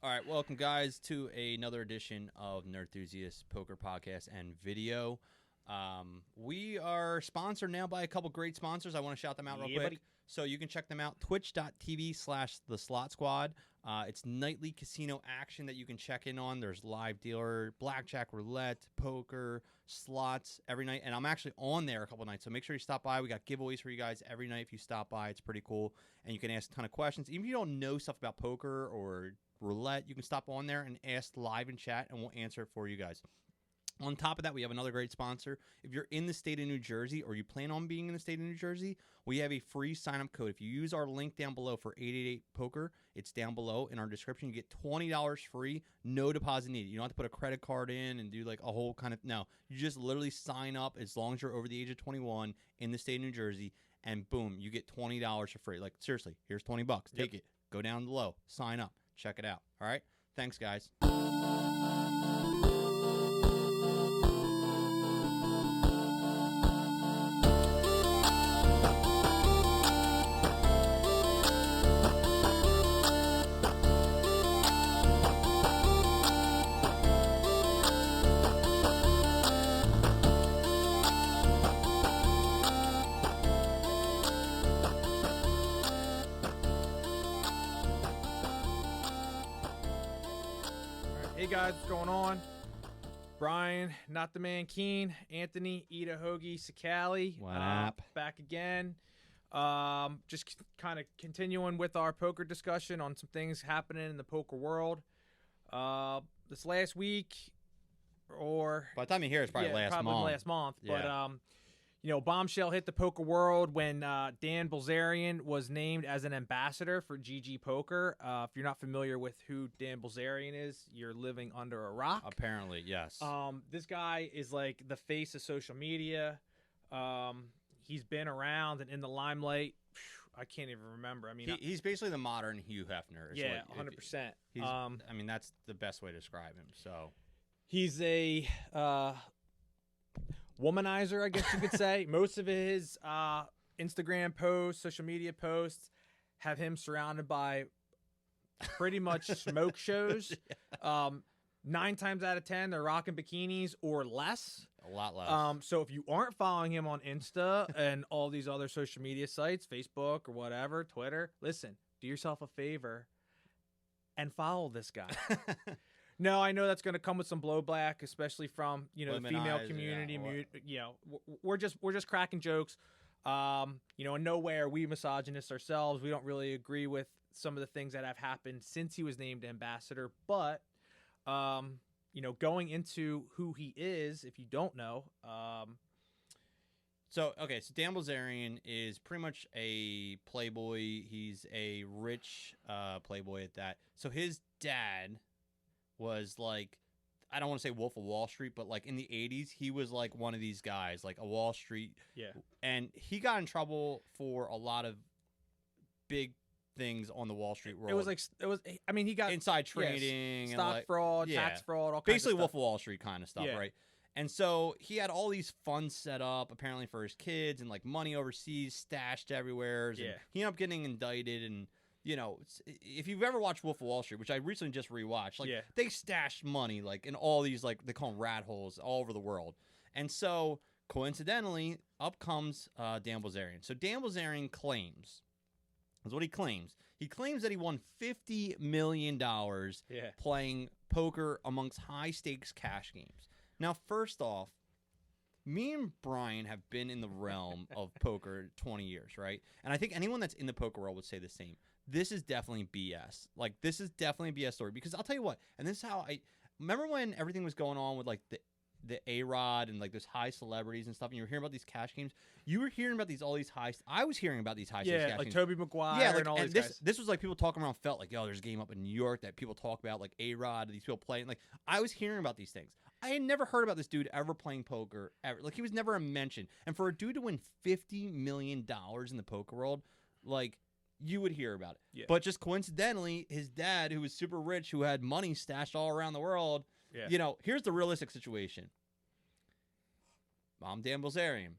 All right, welcome guys to another edition of Nerdthusiast Poker Podcast and Video. We are sponsored now by a couple great sponsors. I want to shout them out real quick. Buddy. So you can check them out, twitch.tv/The Slot Squad. It's nightly casino action that you can check in on. There's live dealer, blackjack, roulette, poker, slots every night. And I'm actually on there a couple nights, so make sure you stop by. We got giveaways for you guys every night if you stop by. It's pretty cool. And you can ask a ton of questions. Even if you don't know stuff about poker or roulette, you can stop on there and ask live in chat, and we'll answer it for you guys. On top of that, we have another great sponsor. If you're in the state of New Jersey or you plan on being in the state of New Jersey, we have a free sign-up code. If you use our link down below for 888-POKER, it's down below in our description. You get $20 free, no deposit needed. You don't have to put a credit card in and do like a whole kind of – no. You just literally sign up as long as you're over the age of 21 in the state of New Jersey, and boom, you get $20 for free. Like, seriously, here's $20. Take it. Go down below. Sign up. Check it out. All right? Thanks, guys. Hey guys, what's going on? Brian, not the man Keen, Anthony, Ida Hoagie, Sakali. What up? Back again. Just kind of continuing with our poker discussion on some things happening in the poker world. This last week, or By the time you hear it's probably last month. Yeah. Yeah. But bombshell hit the poker world when Dan Bilzerian was named as an ambassador for GG Poker. If you're not familiar with who Dan Bilzerian is, you're living under a rock. Apparently, yes. This guy is like the face of social media. He's been around and in the limelight. I can't even remember. I mean, He's basically the modern Hugh Hefner. is yeah, what- 100%. I mean, that's the best way to describe him. So He's a womanizer, I guess you could say. Most of his Instagram posts, social media posts, have him surrounded by pretty much smoke shows. 9 times out of 10, they're rocking bikinis or less. a lot less. So if you aren't following him on Insta and all these other social media sites, Facebook or whatever, Twitter, listen, do yourself a favor and follow this guy. No, I know that's going to come with some blowback, especially from the female community. We're just cracking jokes. In no way are we misogynists ourselves. We don't really agree with some of the things that have happened since he was named ambassador. But going into who he is, if you don't know, So Dan Bilzerian is pretty much a playboy. He's a rich playboy at that. So his dad was like, I don't want to say Wolf of Wall Street, but like in the 80s, he was like one of these guys, like a Wall Street. Yeah. And he got in trouble for a lot of big things on the Wall Street world. He got inside trading, stock and fraud, tax fraud, all kinds basically of Wolf stuff. of Wall Street kind of stuff, Yeah. right? And so he had all these funds set up apparently for his kids and like money overseas stashed everywhere. And Yeah. he ended up getting indicted. And if you've ever watched Wolf of Wall Street, which I recently just rewatched, like they stashed money like in all these, like they call them rat holes all over the world. And so coincidentally, up comes Dan Bilzerian. So Dan Bilzerian claims. That's what he claims. He claims that he won $50 million playing poker amongst high-stakes cash games. Now, first off, me and Brian have been in the realm of poker 20 years, right? And I think anyone that's in the poker world would say the same. This is definitely BS. Like, this is definitely a BS story. Because I'll tell you what, and this is how remember when everything was going on with, like, the A-Rod and like those high celebrities and stuff, and you were hearing about these cash games. You were hearing about all these high. I was hearing about these high stakes cash games. Toby Maguire and all these guys. This was like people talking around felt like, there's a game up in New York that people talk about, like A-Rod, these people playing. Like I was hearing about these things. I had never heard about this dude ever playing poker ever. Like he was never a mention. And for a dude to win $50 million in the poker world, like you would hear about it. Yeah. But just coincidentally, his dad, who was super rich, who had money stashed all around the world. Yeah. Here's the realistic situation. I'm Dan Bilzerian.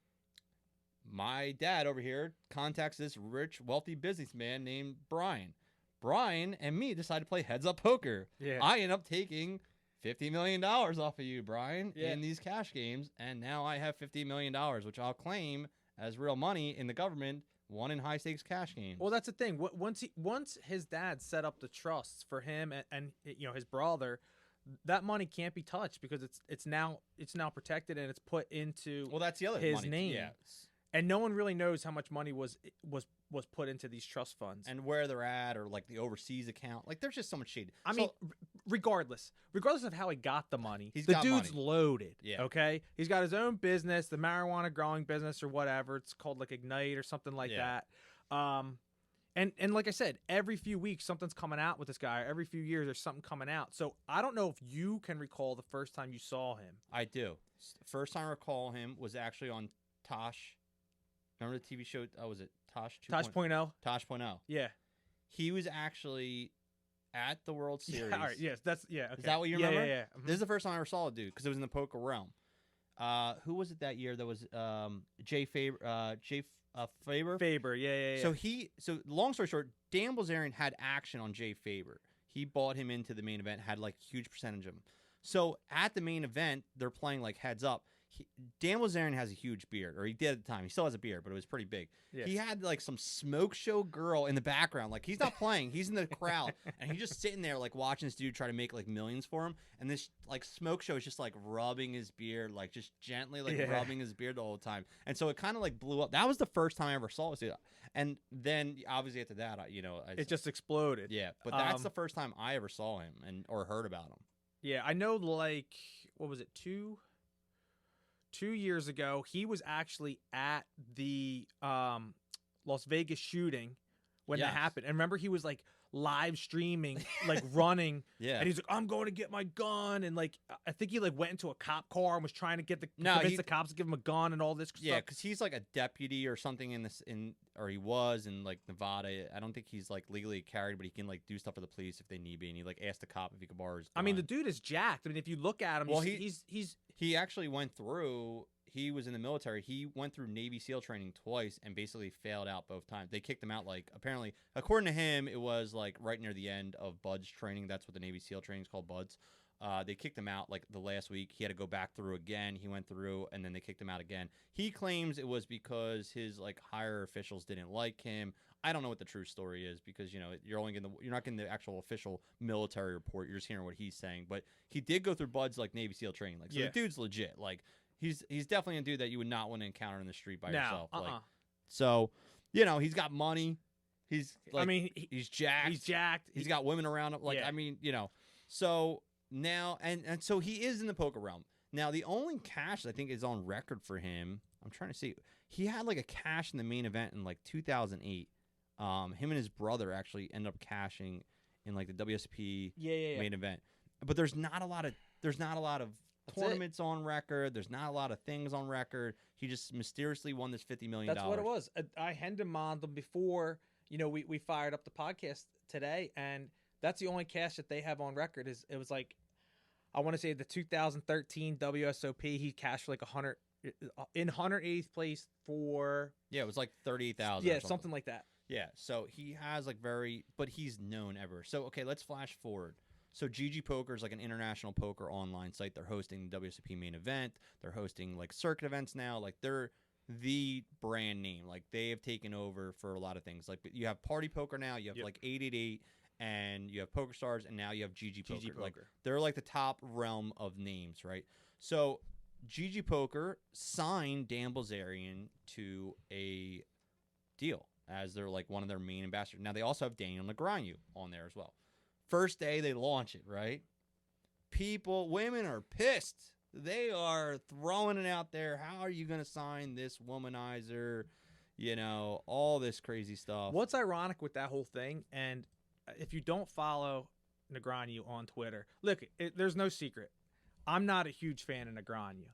My dad over here contacts this rich, wealthy businessman named Brian. Brian and me decided to play heads up poker. Yeah. I end up taking $50 million off of you, Brian, Yeah. in these cash games, and now I have $50 million, which I'll claim as real money in the government, won in high stakes cash games. Well, that's the thing. Once his dad set up the trusts for him and his brother, that money can't be touched because it's now protected and it's put into that's the other his money. name. Yeah. And no one really knows how much money was put into these trust funds And where they're at, or like the overseas account. Like, there's just so much shade. I mean, regardless of how he got the money, He's the got dude's money. loaded. Yeah. Okay. He's got his own business, the marijuana growing business or whatever. It's called like Ignite or something like Yeah. that. And like I said, every few weeks something's coming out with this guy. Every few years there's something coming out. So I don't know if you can recall the first time you saw him. I do. First time I recall him was actually on Tosh. Remember the TV show? Was it Tosh? Tosh.0? Tosh.0. Yeah. He was actually at the World Series. Yeah, all right. Yes. That's okay. Is that what you remember? Yeah. This is the first time I ever saw a dude because it was in the poker realm. Who was it that year? That was Jay Faber. Faber. Yeah. So long story short, Dan Bilzerian had action on Jay Faber. He bought him into the main event, had like a huge percentage of him. So at the main event, they're playing like heads up. Dan Bilzerian has a huge beard, or he did at the time. He still has a beard, but it was pretty big. Yeah. He had like some smoke show girl in the background. Like, he's not playing. He's in the crowd. And he's just sitting there like watching this dude try to make like millions for him. And this like smoke show is just like rubbing his beard, like just gently like rubbing his beard the whole time. And so it kind of like blew up. That was the first time I ever saw it. And then obviously after that, it just exploded. Yeah, but that's the first time I ever saw him or heard about him. Yeah, I know. Like, what was it? 2 years ago, he was actually at the Las Vegas shooting when that happened. And remember, he was like live streaming, like running. Yeah. And he's like, I'm going to get my gun. And like, I think he like went into a cop car and was trying to convince the cops to give him a gun and all this stuff. Yeah, because he's like a deputy or something or he was in like Nevada. I don't think he's like legally carried, but he can like do stuff for the police if they need be. And he like asked the cop if he could borrow his gun. I mean, the dude is jacked. I mean, if you look at him, well, he actually went through. He was in the military. He went through Navy SEAL training twice and basically failed out both times. They kicked him out, like, apparently, according to him, it was like right near the end of BUDS training. That's what the Navy SEAL training is called, BUDS. They kicked him out like the last week. He had to go back through again. He went through, and then they kicked him out again. He claims it was because his like higher officials didn't like him. I don't know what the true story is because you're not getting the actual official military report. You're just hearing what he's saying. But he did go through BUDS like Navy SEAL training. Like, so the dude's legit. Like, he's definitely a dude that you would not want to encounter in the street by yourself. Like, so he's got money. He's like, I mean, he's jacked. He's jacked. He's got women around him. Like, I mean, so now and so he is in the poker realm. Now, the only cash I think is on record for him, I'm trying to see. He had like a cash in the main event in like 2008. Him and his brother actually end up cashing in like the WSP main event. But there's not a lot of tournaments on record. There's not a lot of things on record. He just mysteriously won this $50 million. That's what it was. I Hendemanned them before, we fired up the podcast today, and that's the only cash that they have on record. It was like, I want to say the 2013 WSOP, he cashed for like 100 in 180th place for. Yeah, it was like 38,000. Yeah, something like that. Yeah, so he has like but he's known ever. So okay, let's flash forward. So GG Poker is like an international poker online site. They're hosting the WSOP main event. They're hosting like circuit events now. Like, they're the brand name. Like, they have taken over for a lot of things. Like, you have Party Poker now. You have like 888, and you have Poker Stars, and now you have GG Poker. Like, they're like the top realm of names, right? So GG Poker signed Dan Bilzerian to a deal as they're like one of their main ambassadors. Now, they also have Daniel Negreanu on there as well. First day they launch it, right? Women are pissed. They are throwing it out there. How are you going to sign this womanizer? All this crazy stuff. What's ironic with that whole thing, and if you don't follow Negreanu on Twitter, look, there's no secret. I'm not a huge fan of Negreanu,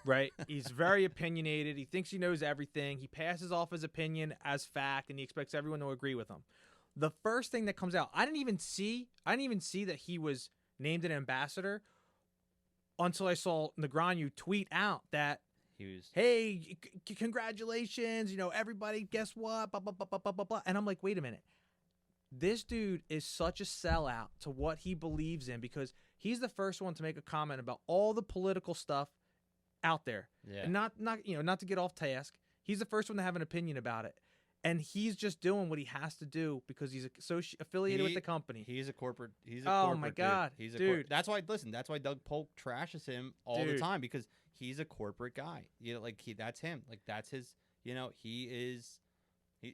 right? He's very opinionated. He thinks he knows everything. He passes off his opinion as fact, and he expects everyone to agree with him. The first thing that comes out, I didn't even see that he was named an ambassador until I saw Negreanu tweet out that he was, hey, congratulations, everybody, guess what? Blah, blah, blah, blah, blah, blah, blah. And I'm like, wait a minute. This dude is such a sellout to what he believes in because he's the first one to make a comment about all the political stuff out there. Yeah. And not to get off task. He's the first one to have an opinion about it. And he's just doing what he has to do because he's affiliated with the company. He's a corporate. Oh my God, dude! That's why. Listen, that's why Doug Polk trashes him all the time because he's a corporate guy. You know, like that's him. Like that's his. You know, he's a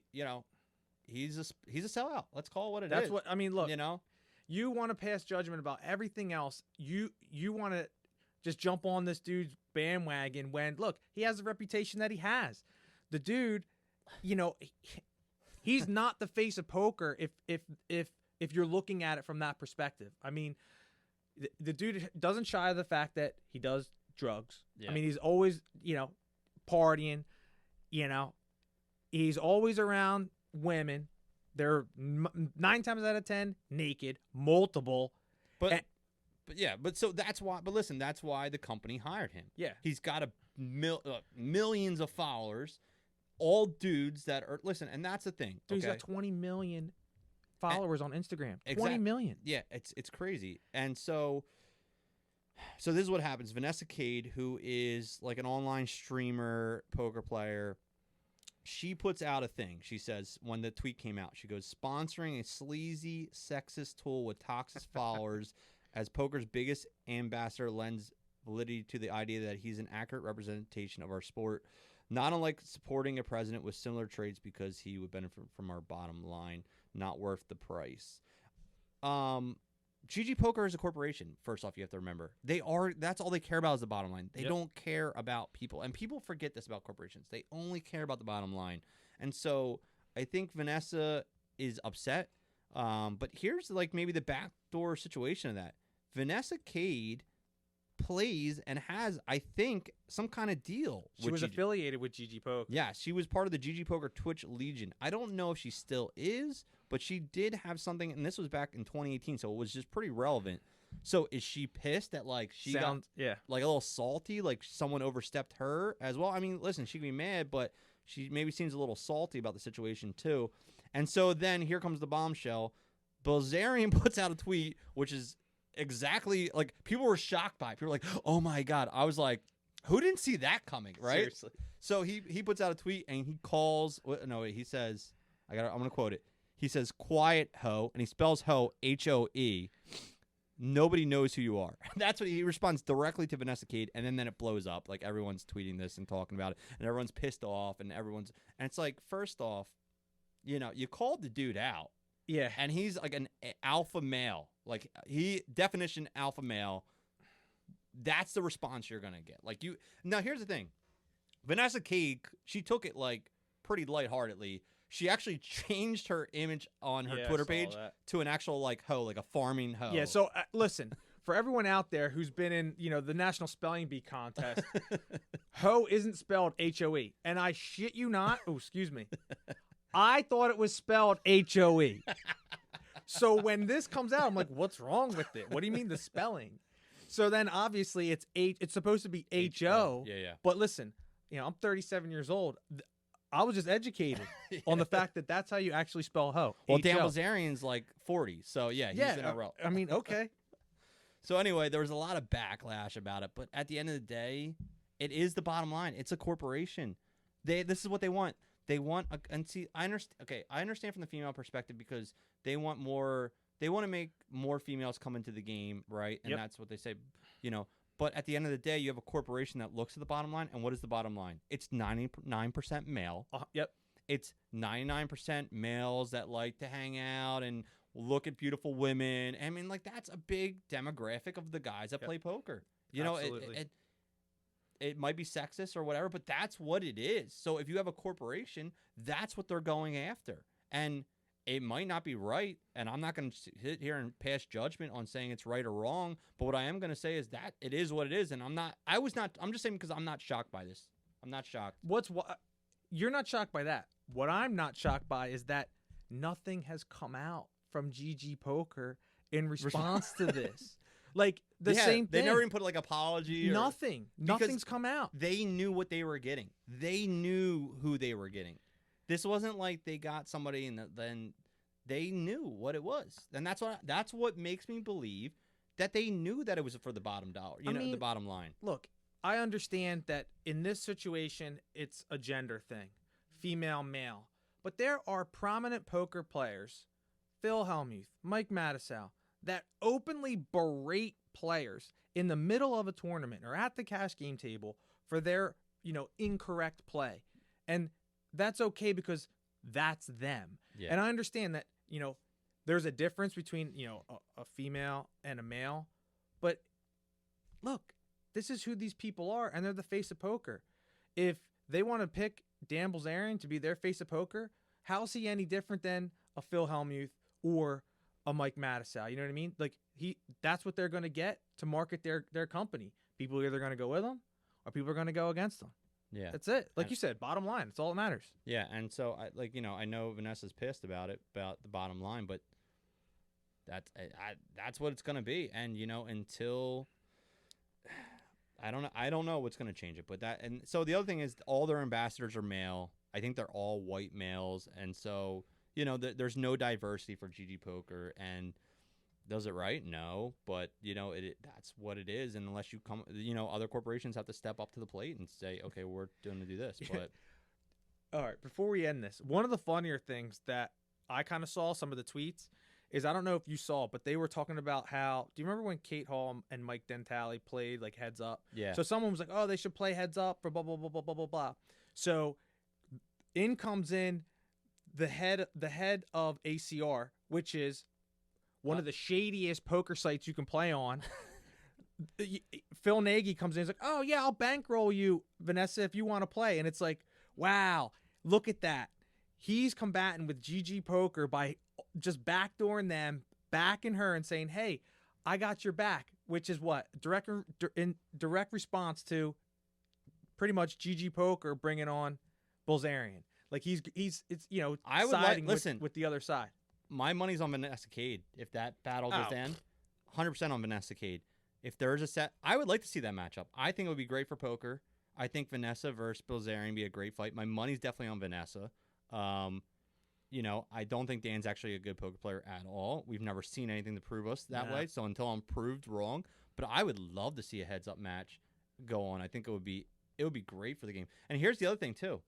sellout. Let's call it what it is. That's what I mean. Look, you know, you want to pass judgment about everything else. You want to just jump on this dude's bandwagon when look, he has the reputation that he has. The dude. You know, he's not the face of poker if you're looking at it from that perspective. I mean, the dude doesn't shy of the fact that he does drugs. Yeah. I mean, he's always, partying, he's always around women. They're 9 times out of 10 naked, multiple. But so that's why. But listen, that's why the company hired him. Yeah, he's got millions of followers. All dudes that are and that's the thing. Dude, he's got 20 million followers on Instagram. 20 million. Yeah, it's crazy. And so this is what happens. Vanessa Kade, who is like an online streamer, poker player, she puts out a thing. She says when the tweet came out, she goes, sponsoring a sleazy, sexist tool with toxic followers as poker's biggest ambassador lends validity to the idea that he's an accurate representation of our sport. Not unlike supporting a president with similar traits because he would benefit from our bottom line, not worth the price. GG Poker is a corporation. First off, you have to remember that's all they care about is the bottom line. They don't care about people, and people forget this about corporations. They only care about the bottom line, and so I think Vanessa is upset. But here's like maybe the backdoor situation of that. Vanessa Kade plays and has, I think, some kind of deal. She was affiliated with GG Poker. Yeah, she was part of the GG Poker Twitch Legion. I don't know if she still is, but she did have something, and this was back in 2018, so it was just pretty relevant. So is she pissed that like she got like a little salty, like someone overstepped her as well? I mean, listen, she can be mad, but she maybe seems a little salty about the situation too. And so then here comes the bombshell. Bilzerian puts out a tweet, which is exactly like people were shocked by it. People were like, oh my God. I was like, who didn't see that coming, right? Seriously. So he puts out a tweet and he calls he says, I'm gonna quote it. He says, quiet hoe, and he spells hoe HOE. Nobody knows who you are. That's what he responds directly to Vanessa Kade, and then it blows up. Like everyone's tweeting this and talking about it, and everyone's pissed off, and it's like, first off, you called the dude out. Yeah. And he's like an alpha male. Like definition alpha male. That's the response you're going to get. Like now here's the thing. Vanessa Kade, she took it like pretty lightheartedly. She actually changed her image on her Twitter page to an actual like hoe, like a farming hoe. Yeah. So listen, for everyone out there who's been in, the National Spelling Bee contest, hoe isn't spelled HOE. And I shit you not. Oh, excuse me. I thought it was spelled HOE. So when this comes out, I'm like, what's wrong with it? What do you mean the spelling? So then obviously it's supposed to be HO. Yeah. But listen, I'm 37 years old. I was just educated on the fact that that's how you actually spell hoe. Well, Dan Bilzerian's like 40. So yeah, he's in a row. I mean, okay. So anyway, there was a lot of backlash about it. But at the end of the day, it is the bottom line. It's a corporation. This is what they want. They want I understand. Okay, I understand from the female perspective because they want more. They want to make more females come into the game, right? And that's what they say, But at the end of the day, you have a corporation that looks at the bottom line, and what is the bottom line? It's 99% male. Yep. It's 99% males that like to hang out and look at beautiful women. I mean, like that's a big demographic of the guys that play poker. Absolutely. It might be sexist or whatever, but that's what it is. So if you have a corporation, that's what they're going after. And it might not be right, and I'm not going to sit here and pass judgment on saying it's right or wrong, but what I am going to say is that it is what it is, and I'm just saying because I'm not shocked by this. I'm not shocked. You're not shocked by that. What I'm not shocked by is that nothing has come out from GG Poker in response to this. Like the same thing. They never even put like apology. Nothing. Nothing's come out. They knew what they were getting. They knew who they were getting. This wasn't like they got somebody and then they knew what it was, and that's what makes me believe that they knew that it was for the bottom dollar, the bottom line. Look, I understand that in this situation, it's a gender thing, female, male, but there are prominent poker players, Phil Hellmuth, Mike Mattisau, that openly berate players in the middle of a tournament or at the cash game table for their, incorrect play. And that's okay because that's them. Yeah. And I understand that, there's a difference between, a female and a male. But look, this is who these people are, and they're the face of poker. If they want to pick Dan Bilzerian to be their face of poker, how is he any different than a Phil Hellmuth or a Mike Mattisau? You know what I mean? Like that's what they're going to get to market their company. People are either going to go with them or people are going to go against them. Yeah, that's it. Like you said, bottom line. It's all that matters. Yeah, and so I know Vanessa's pissed about the bottom line, but that's what it's going to be. And until I don't know what's going to change it, but and so the other thing is all their ambassadors are male. I think they're all white males, and so there's no diversity for GG Poker. And does it right? No, but that's what it is. And unless you come, other corporations have to step up to the plate and say, okay, we're going to do this. But all right, before we end this, one of the funnier things that I kind of saw some of the tweets is, I don't know if you saw it, but they were talking about how, do you remember when Kate Hall and Mike Dentale played like Heads Up? Yeah. So someone was like, oh, they should play Heads Up for blah, blah, blah, blah, blah, blah, blah. So in comes in the head of ACR, which is one of the shadiest poker sites you can play on. Phil Nagy comes in and is like, oh, yeah, I'll bankroll you, Vanessa, if you want to play. And it's like, wow, look at that. He's combating with GG Poker by just backdooring them, backing her and saying, hey, I got your back, which is what? In direct response to pretty much GG Poker bringing on Bilzerian. Like I would siding with the other side. My money's on Vanessa Kade. If that battle goes in, 100% on Vanessa Kade. If there's a set, I would like to see that matchup. I think it would be great for poker. I think Vanessa versus Bilzerian would be a great fight. My money's definitely on Vanessa. I don't think Dan's actually a good poker player at all. We've never seen anything to prove us that way. So until I'm proved wrong, but I would love to see a heads-up match go on. I think it would be great for the game. And here's the other thing too.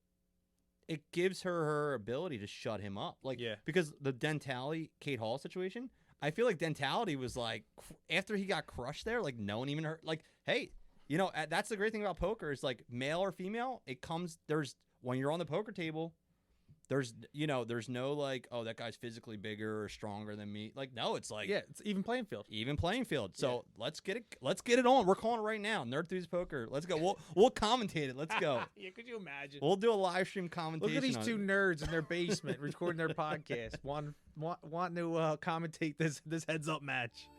It gives her ability to shut him up. Because the Dentale Kate Hall situation, I feel like Dentale was like, after he got crushed there, like no one even heard, like, hey, that's the great thing about poker is like male or female, when you're on the poker table, there's no like, oh, that guy's physically bigger or stronger than me. Like, no, it's like, it's even playing field. Even playing field. So let's get it on. We're calling it right now. Nerdthusiast Poker. Let's go. We'll commentate it. Let's go. Yeah, could you imagine? We'll do a live stream commentation. Look at these two nerds in their basement recording their podcast. Want to commentate this heads up match.